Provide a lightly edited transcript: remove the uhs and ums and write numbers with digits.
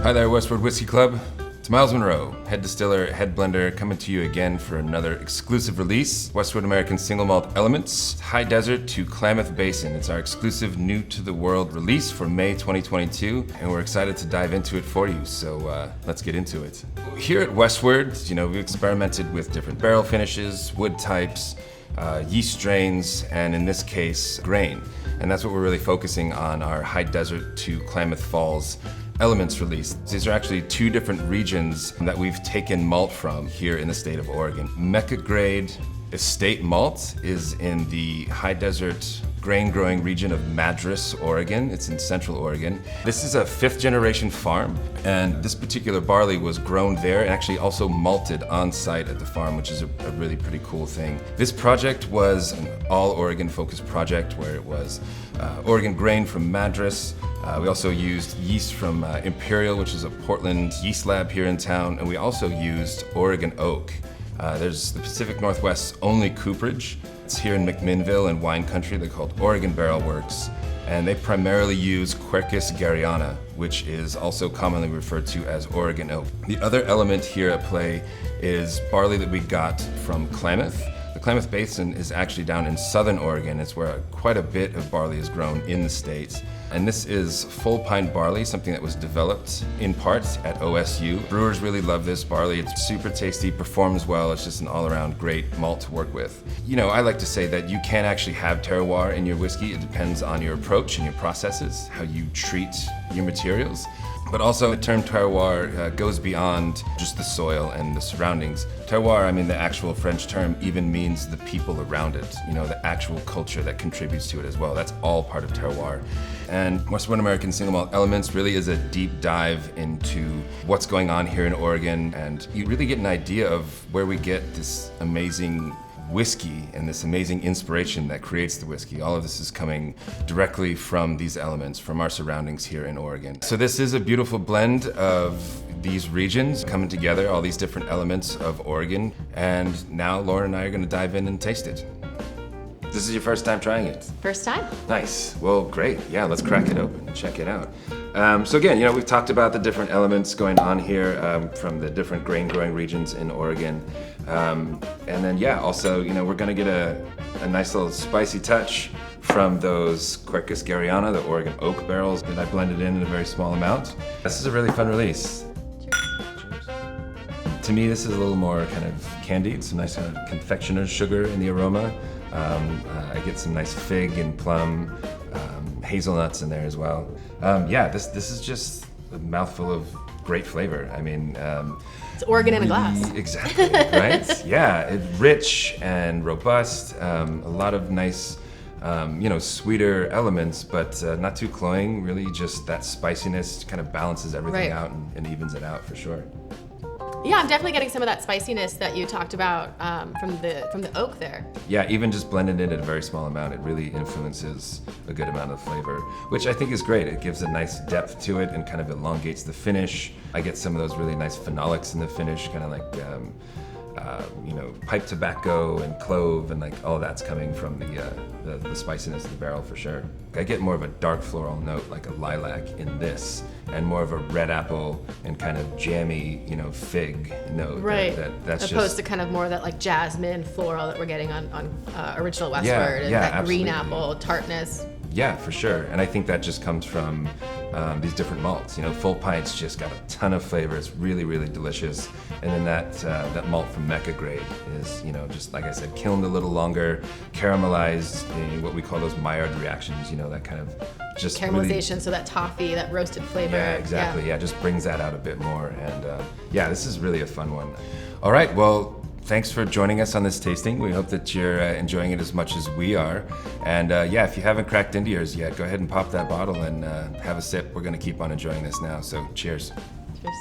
Hi there, Westward Whiskey Club. It's Miles Monroe, head distiller, head blender, coming to you again for another exclusive release. Westward American Single Malt Elements, High Desert to Klamath Basin. It's our exclusive new to the world release for May 2022, and we're excited to dive into it for you. So let's get into it. Here at Westward, we've experimented with different barrel finishes, wood types, yeast strains, and in this case, grain. And that's what we're really focusing on our High Desert to Klamath Falls Elements release. These are actually two different regions that we've taken malt from here in the state of Oregon. Mecca grade estate malt is in the High Desert grain growing region of Madras, Oregon. It's in central Oregon. This is a 5th generation farm, and this particular barley was grown there and actually also malted on site at the farm, which is a really pretty cool thing. This project was an all Oregon focused project where it was Oregon grain from Madras. We also used yeast from Imperial, which is a Portland yeast lab here in town, and we also used Oregon oak. There's the Pacific Northwest's only cooperage. It's here in McMinnville in wine country. They're called Oregon Barrel Works, and they primarily use Quercus garryana, which is also commonly referred to as Oregon oak. The other element here at play is barley that we got from Klamath. The Klamath Basin is actually down in southern Oregon. It's where quite a bit of barley is grown in the States. And this is full pint barley, something that was developed in part at OSU. Brewers really love this barley. It's super tasty, performs well. It's just an all-around great malt to work with. I like to say that you can actually have terroir in your whiskey. It depends on your approach and your processes, how you treat your materials. But also the term terroir goes beyond just the soil and the surroundings. Terroir, the actual French term, even means the people around it, the actual culture that contributes to it as well. That's all part of terroir. And Westward American Single Malt Elements really is a deep dive into what's going on here in Oregon, and you really get an idea of where we get this amazing whiskey and this amazing inspiration that creates the whiskey. All of this is coming directly from these elements, from our surroundings here in Oregon. So this is a beautiful blend of these regions coming together, all these different elements of Oregon. And now Lauren and I are going to dive in and taste it. This is your first time trying it? First time. Nice. Well, great. Yeah, let's crack it open and check it out. So again, we've talked about the different elements going on here from the different grain growing regions in Oregon. And then, also, we're going to get a nice little spicy touch from those Quercus garryana, the Oregon oak barrels that I blended in a very small amount. This is a really fun release. Cheers. To me, this is a little more kind of candied, some nice kind of confectioner's sugar in the aroma. I get some nice fig and plum, hazelnuts in there as well. This is just a mouthful of great flavor. It's Oregon in a glass. Exactly, right? Yeah, it's rich and robust. A lot of nice, sweeter elements, but not too cloying. Really, just that spiciness kind of balances everything out and evens it out for sure. Yeah, I'm definitely getting some of that spiciness that you talked about from the oak there. Yeah, even just blended in at a very small amount, it really influences a good amount of flavor, which I think is great. It gives a nice depth to it and kind of elongates the finish. I get some of those really nice phenolics in the finish, kind of like pipe tobacco and clove, and like all that's coming from the spiciness of the barrel for sure. I get more of a dark floral note, like a lilac in this, and more of a red apple and kind of jammy, fig note. Right. That's opposed just, to kind of more of that like jasmine floral that we're getting on Original Westward, and that absolutely. green apple tartness. Yeah, for sure. And I think that just comes from these different malts. Full Pint's just got a ton of flavor. It's really, really delicious. And then that malt from Mecca grade is, just like I said, kilned a little longer, caramelized, what we call those Maillard reactions. That kind of just caramelization, really, so that toffee, that roasted flavor. Yeah, exactly. Yeah, just brings that out a bit more. And this is really a fun one. All right, well, thanks for joining us on this tasting. We hope that you're enjoying it as much as we are. And if you haven't cracked into yours yet, go ahead and pop that bottle and have a sip. We're going to keep on enjoying this now. So cheers. Cheers.